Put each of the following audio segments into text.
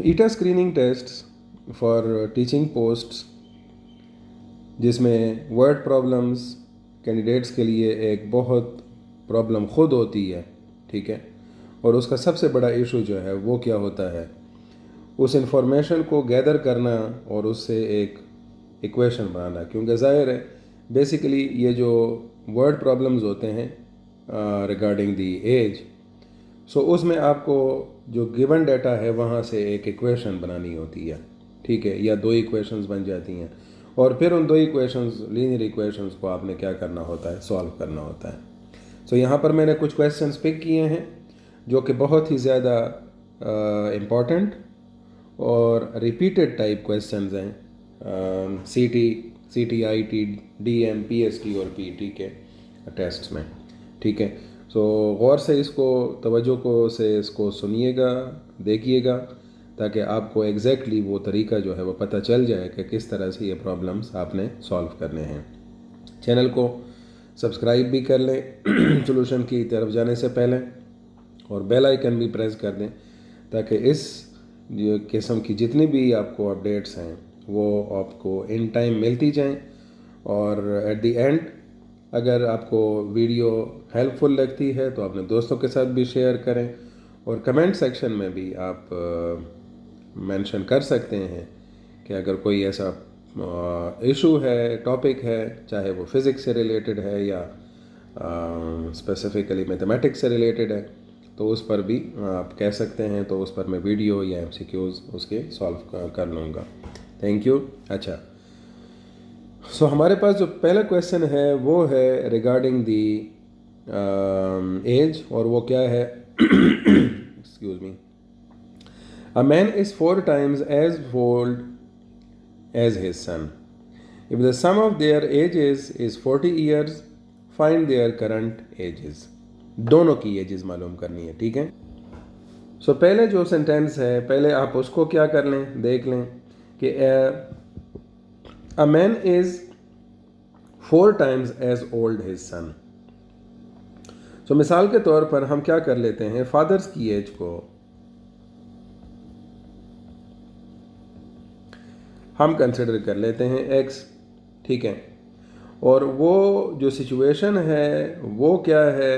Eta screening tests for teaching posts, जिसमें word problems candidates के लिए एक बहुत प्रॉब्लम खुद होती है, ठीक है। और उसका सबसे बड़ा इशू जो है वो क्या होता है, उस इंफॉर्मेशन को गैदर करना और उससे एक इक्वेशन बनाना। क्योंकि ज़ाहिर है बेसिकली ये जो वर्ड प्रॉब्लम्स होते हैं रिगार्डिंग दी एज, सो उसमें आपको जो गिवन डाटा है वहाँ से एक इक्वेशन बनानी होती है, ठीक है, या दो इक्वेशंस बन जाती हैं और फिर उन दो इक्वेशंस, लीनियर इक्वेशंस को आपने क्या करना होता है, सॉल्व करना होता है। सो यहाँ पर मैंने कुछ क्वेश्चंस पिक किए हैं जो कि बहुत ही ज़्यादा इम्पॉर्टेंट और रिपीटेड टाइप क्वेश्चंस हैं C T I T D M P S T और पी टी के टेस्ट्स में, ठीक है। सो गौर से इसको, तवज्जो को से इसको सुनिएगा, देखिएगा, ताकि आपको एग्जैक्टली वो तरीका जो है वो पता चल जाए कि किस तरह से ये प्रॉब्लम्स आपने सॉल्व करने हैं। चैनल को सब्सक्राइब भी कर लें सॉल्यूशन की तरफ जाने से पहले, और बेल आइकन भी प्रेस कर दें ताकि इस किस्म की जितनी भी आपको अपडेट्स हैं वो आपको इन टाइम मिलती जाएं। और एट द एंड अगर आपको वीडियो हेल्पफुल लगती है तो अपने दोस्तों के साथ भी शेयर करें, और कमेंट सेक्शन में भी आप मेंशन कर सकते हैं कि अगर कोई ऐसा इशू है, टॉपिक है, चाहे वो फिज़िक्स से रिलेटेड है या स्पेसिफिकली मैथमेटिक्स से रिलेटेड है, तो उस पर भी आप कह सकते हैं, तो उस पर मैं वीडियो या एमसीक्यूज़ उसके सॉल्व कर लूँगा। Thank you. अच्छा, सो हमारे पास जो पहला क्वेश्चन है वो है रिगार्डिंग दी एज, और वो क्या है excuse me, a man is 4 times as old as his son. If the sum of their ages is 40 years, find their current ages. दोनों की एजेस मालूम करनी है, ठीक है। सो पहले जो सेंटेंस है, पहले आप उसको क्या कर लें, देख लें कि a man is 4 times as old his son. सो मिसाल के तौर पर हम क्या कर लेते हैं, फादर्स की एज को हम कंसिडर कर लेते हैं एक्स, ठीक है। और वो जो सिचुएशन है वो क्या है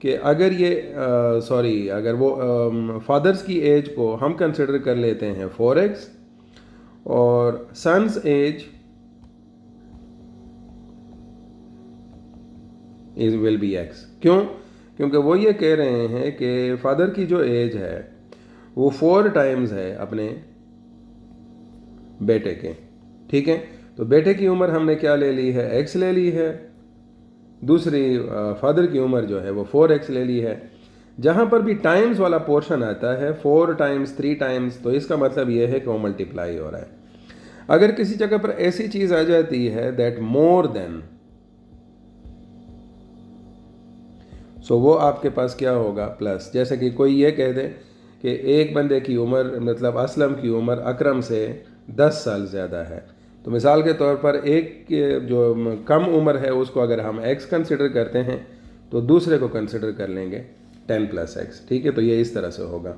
कि अगर ये अगर वो फादर्स की एज को हम कंसिडर कर लेते हैं 4x और son's age is will be x। क्यों? क्योंकि वो ये कह रहे हैं कि फादर की जो एज है वो 4 times है अपने बेटे के, ठीक है। तो बेटे की उम्र हमने क्या ले ली है, x ले ली है, दूसरी फादर की उम्र जो है वो 4x ले ली है। जहाँ पर भी टाइम्स वाला पोर्शन आता है 4 times 3 times, तो इसका मतलब ये है कि वो मल्टीप्लाई हो रहा है। अगर किसी जगह पर ऐसी चीज़ आ जाती है दैट मोर देन, सो वो आपके पास क्या होगा, प्लस। जैसे कि कोई ये कह दे कि एक बंदे की उम्र, मतलब असलम की उम्र अकरम से 10 साल ज़्यादा है, तो मिसाल के तौर पर एक जो कम उम्र है उसको अगर हम x कंसिडर करते हैं तो दूसरे को कंसिडर कर लेंगे 10 + x, ठीक है। तो ये इस तरह से होगा।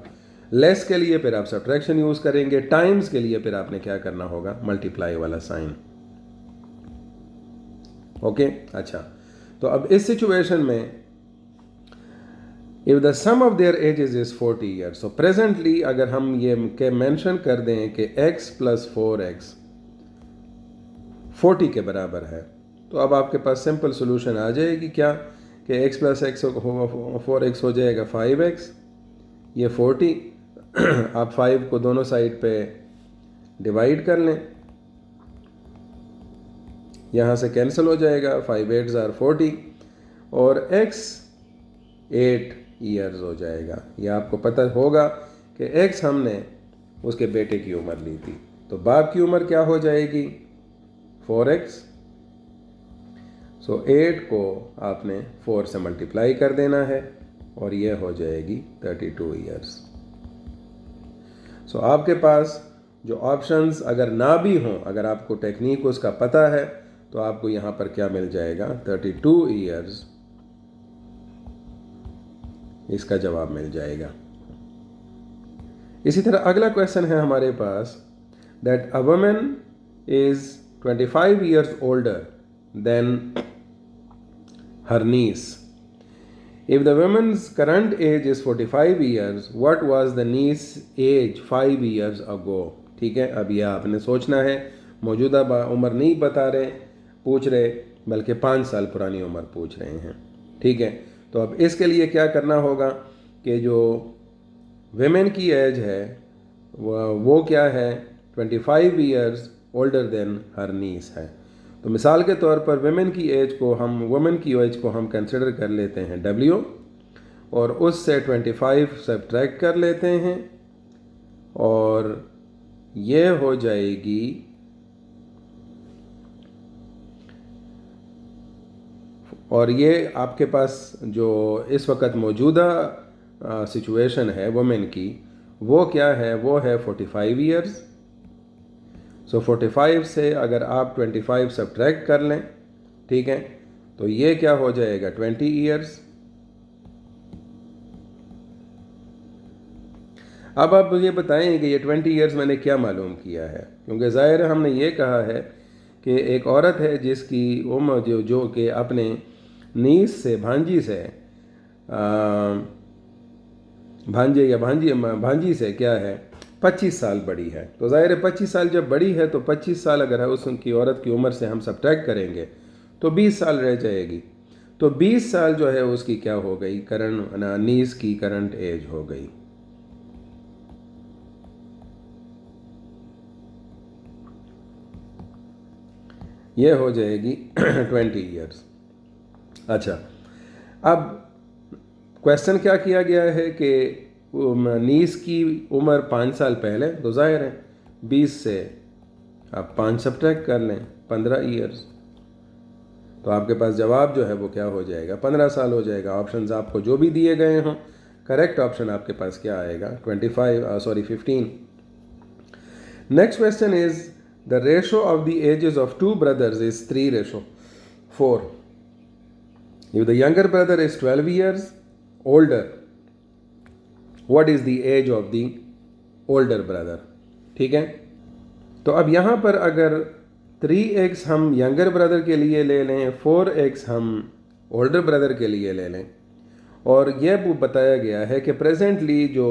लेस के लिए फिर आप सब्ट्रैक्शन यूज़ करेंगे, टाइम्स के लिए फिर आपने क्या करना होगा, मल्टीप्लाई वाला साइन, ओके। अच्छा, तो अब इस सिचुएशन में if the sum of their ages is 40 years, तो प्रेजेंटली अगर हम ये के मेंशन कर दें कि x + 4x 40 के बराबर है, तो अब आपके पास सिंपल सोल्यूशन आ जाएगी क्या, कि x + x 4x हो जाएगा 5x, ये 40 आप 5 को दोनों साइड पे डिवाइड कर लें, यहाँ से कैंसिल हो जाएगा, 5 8s are 40 और x 8 ईयर्स हो जाएगा। यह आपको पता होगा कि x हमने उसके बेटे की उम्र ली थी, तो बाप की उम्र क्या हो जाएगी, 4x। सो 8 को आपने 4 से मल्टीप्लाई कर देना है और यह हो जाएगी 32 ईयर्स। सो आपके पास जो ऑप्शंस अगर ना भी हों, अगर आपको टेक्निक उसका पता है, तो आपको यहाँ पर क्या मिल जाएगा, 32 ईयर्स इसका जवाब मिल जाएगा। इसी तरह अगला क्वेश्चन है हमारे पास that a woman is 25 years older than her niece. If the woman's current age is 45 years, what was the niece age 5 years ago? ठीक है, अब यह आपने सोचना है, मौजूदा उम्र नहीं बता रहे पूछ रहे, बल्कि 5 साल पुरानी उम्र पूछ रहे हैं। ठीक है, तो अब इसके लिए क्या करना होगा कि जो वेमेन की एज है वो क्या है, 25 years ओल्डर देन हर नीस है। तो मिसाल के तौर पर वुमेन की एज को हम कंसिडर कर लेते हैं W, और उससे 25 सब्ट्रैक्ट कर लेते हैं, और ये हो जाएगी और ये आपके पास जो इस वक्त मौजूदा सिचुएशन है वुमेन की, वो क्या है, वो है 45 years। सो 45 से अगर आप 25 सब्ट्रैक्ट कर लें, ठीक है, तो ये क्या हो जाएगा 20 years। अब आप मुझे बताएं कि ये 20 years मैंने क्या मालूम किया है, क्योंकि ज़ाहिर है हमने ये कहा है कि एक औरत है जिसकी उम्र जो कि अपने नीस से भांजी से भांजे या भांजी से क्या है 25 साल बड़ी है। तो ज़ाहिर है 25 साल जब बड़ी है तो 25 साल अगर है उसकी औरत की उम्र से हम सब्ट्रैक्ट करेंगे तो 20 साल रह जाएगी। तो 20 साल जो है उसकी क्या हो गई, नीस की करंट एज हो गई। ये हो जाएगी 20 years। अच्छा, अब क्वेश्चन क्या किया गया है कि नीस की उम्र 5 साल पहले, तो ज़ाहिर है 20 से आप 5 सब्ट्रैक्ट कर लें, 15 years। तो आपके पास जवाब जो है वो क्या हो जाएगा, 15 साल हो जाएगा। ऑप्शंस आपको जो भी दिए गए हों, करेक्ट ऑप्शन आपके पास क्या आएगा 15। Next question is the ratio of the ages of 2 brothers is 3:4। If the younger brother is 12 years older, what is the age of the older brother? ठीक है, तो अब यहाँ पर अगर 3x हम यंगर ब्रदर के लिए ले लें, 4x हम ओल्डर ब्रदर के लिए ले लें, और यह बताया गया है कि प्रेजेंटली जो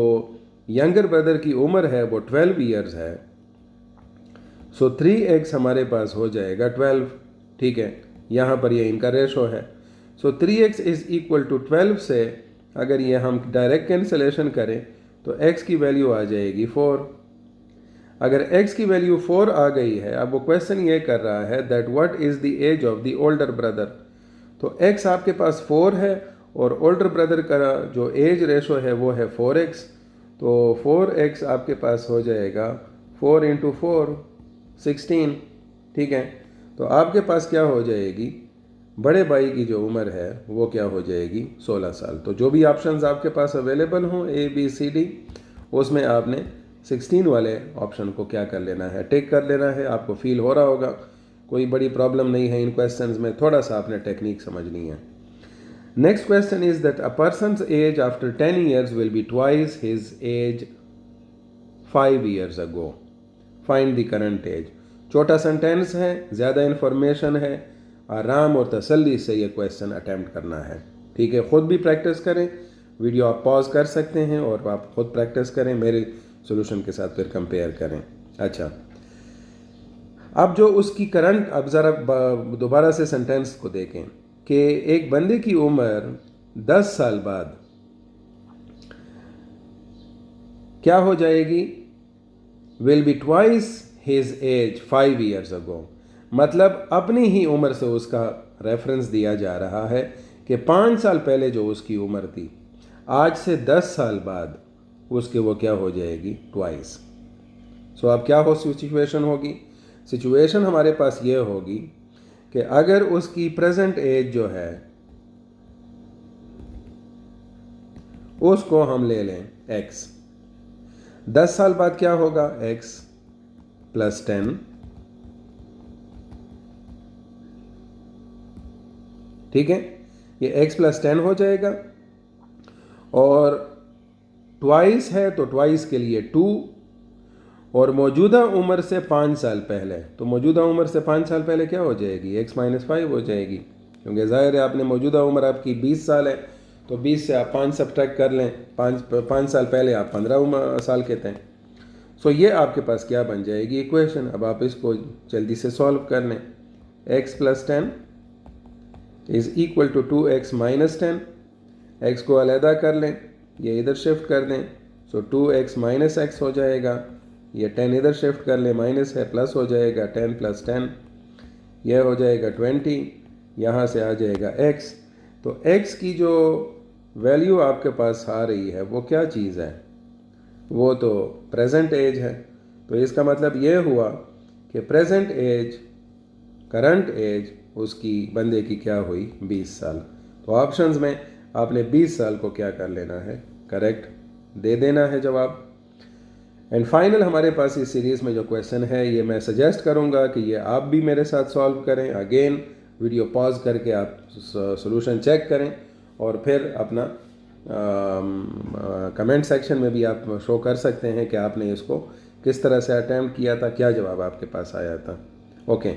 यंगर ब्रदर की उम्र है वो 12 years है, सो 3x हमारे पास हो जाएगा 12। ठीक है, यहाँ पर ये इनका रेशो है। सो 3x इज इक्वल टू 12 से अगर ये हम डायरेक्ट कैंसलेशन करें तो x की वैल्यू आ जाएगी 4। अगर x की वैल्यू 4 आ गई है, अब वो क्वेश्चन ये कर रहा है that what is the age of the older brother. तो x आपके पास 4 है और ओल्डर ब्रदर का जो एज रेशो है वो है 4x। तो 4x आपके पास हो जाएगा 4 × 4 16। ठीक है, तो आपके पास क्या हो जाएगी, बड़े भाई की जो उम्र है वो क्या हो जाएगी 16 साल। तो जो भी ऑप्शंस आपके पास अवेलेबल हों ABCD, उसमें आपने 16 वाले ऑप्शन को क्या कर लेना है, टिक कर लेना है। आपको फील हो रहा होगा कोई बड़ी प्रॉब्लम नहीं है इन क्वेश्चंस में, थोड़ा सा आपने टेक्निक समझनी है। Next question is that a person's age after 10 years will be twice his age 5 years ago। Find the current age. छोटा सेंटेंस है, ज़्यादा इन्फॉर्मेशन है, आराम और तसल्ली से ये क्वेश्चन अटैम्प्ट करना है। ठीक है, ख़ुद भी प्रैक्टिस करें, वीडियो आप पॉज कर सकते हैं और आप ख़ुद प्रैक्टिस करें, मेरे सॉल्यूशन के साथ फिर कंपेयर करें। अच्छा, अब जो उसकी करंट, अब ज़रा दोबारा से सेंटेंस को देखें कि एक बंदे की उम्र 10 साल बाद क्या हो जाएगी, will be twice his age 5 years ago। मतलब अपनी ही उम्र से उसका रेफरेंस दिया जा रहा है कि 5 साल पहले जो उसकी उम्र थी, आज से 10 साल बाद उसके वो क्या हो जाएगी ट्वाइस। सो अब क्या हो सिचुएशन होगी, सिचुएशन हमारे पास ये होगी कि अगर उसकी प्रेजेंट एज जो है उसको हम ले लें x, 10 साल बाद क्या होगा x + 10। ठीक है, ये x + 10 हो जाएगा, और ट्वाइस है तो ट्वाइस के लिए 2, और मौजूदा उम्र से 5 साल पहले, तो मौजूदा उम्र से 5 साल पहले क्या हो जाएगी, x माइनस 5 हो जाएगी, क्योंकि ज़ाहिर है आपने मौजूदा उम्र आपकी 20 साल है, तो 20 से आप 5 सब्ट्रैक्ट कर लें, 5 साल पहले आप 15 साल के थे। सो ये आपके पास क्या बन जाएगी इक्वेशन। अब आप इसको जल्दी से सॉल्व कर लें। x plus 10 is equal to 2x minus 10, x को अलहदा कर लें, ये इधर शिफ्ट कर दें, सो 2x माइनस x हो जाएगा, ये 10 इधर शिफ्ट कर ले, माइनस है प्लस हो जाएगा, 10 प्लस 10 यह हो जाएगा 20, यहाँ से आ जाएगा x। तो x की जो वैल्यू आपके पास आ रही है वो क्या चीज़ है, वो तो प्रेजेंट एज है। तो इसका मतलब ये हुआ कि प्रेजेंट एज, करंट एज उसकी बंदे की क्या हुई, 20 साल। तो ऑप्शंस में आपने 20 साल को क्या कर लेना है, करेक्ट दे देना है जवाब। एंड फाइनल हमारे पास इस सीरीज़ में जो क्वेश्चन है, ये मैं सजेस्ट करूँगा कि ये आप भी मेरे साथ सॉल्व करें। अगेन वीडियो पॉज करके आप सॉल्यूशन चेक करें और फिर अपना कमेंट सेक्शन में भी आप शो कर सकते हैं कि आपने इसको किस तरह से अटैम्प्ट किया था, क्या जवाब आपके पास आया था। Okay,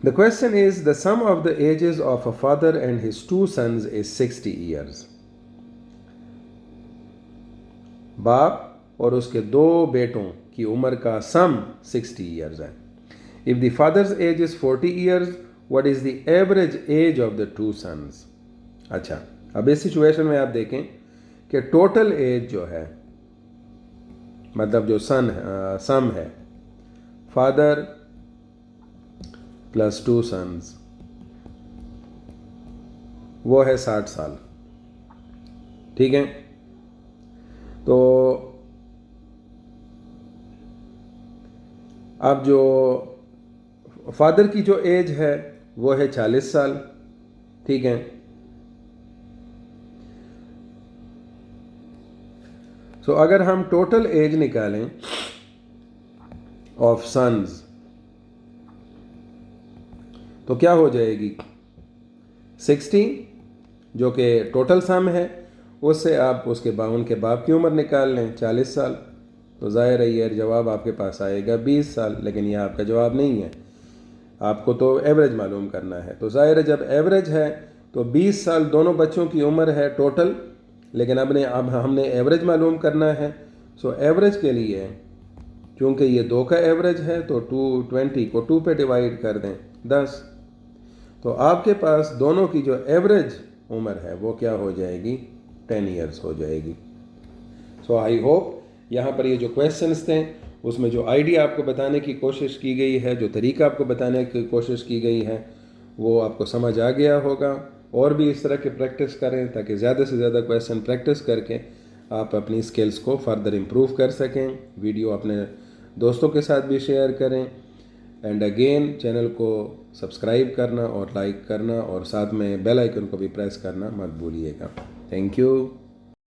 the question is the sum of the ages of a father and his 2 sons is 60 years. बाप और उसके 2 बेटों की उम्र का सम 60 ईयर्स है। If the father's age is 40 years, what is the average age of the 2 sons. अच्छा, अब इस सिचुएशन में आप देखें कि टोटल एज जो है, मतलब जो सम है, फादर प्लस 2 सन्स, वो है 60 साल। ठीक है, तो अब जो फादर की जो एज है वो है 40 साल। ठीक है, सो अगर हम टोटल एज निकालें ऑफ सन्स तो क्या हो जाएगी, 60 जो कि टोटल सम है, उससे आप उसके उनके बाप की उम्र निकाल लें 40 साल, तो ज़ाहिर है ये जवाब आपके पास आएगा 20 साल। लेकिन ये आपका जवाब नहीं है, आपको तो एवरेज मालूम करना है। तो ज़ाहिर है जब एवरेज है तो 20 साल दोनों बच्चों की उम्र है टोटल, लेकिन अब हमने एवरेज मालूम करना है। सो एवरेज के लिए क्योंकि ये 2 का एवरेज है तो 20 को 2 पे डिवाइड कर दें 10, तो आपके पास दोनों की जो एवरेज उम्र है वो क्या हो जाएगी, 10 ईयर्स हो जाएगी। सो आई होप यहाँ पर ये जो क्वेश्चंस थे उसमें जो आइडिया आपको बताने की कोशिश की गई है, जो तरीका आपको बताने की कोशिश की गई है, वो आपको समझ आ गया होगा। और भी इस तरह के प्रैक्टिस करें ताकि ज़्यादा से ज़्यादा क्वेश्चन प्रैक्टिस करके आप अपनी स्किल्स को फर्दर इम्प्रूव कर सकें। वीडियो अपने दोस्तों के साथ भी शेयर करें। एंड अगेन चैनल को सब्सक्राइब करना और लाइक करना और साथ में बेल आइकन को भी प्रेस करना मत भूलिएगा। Thank you.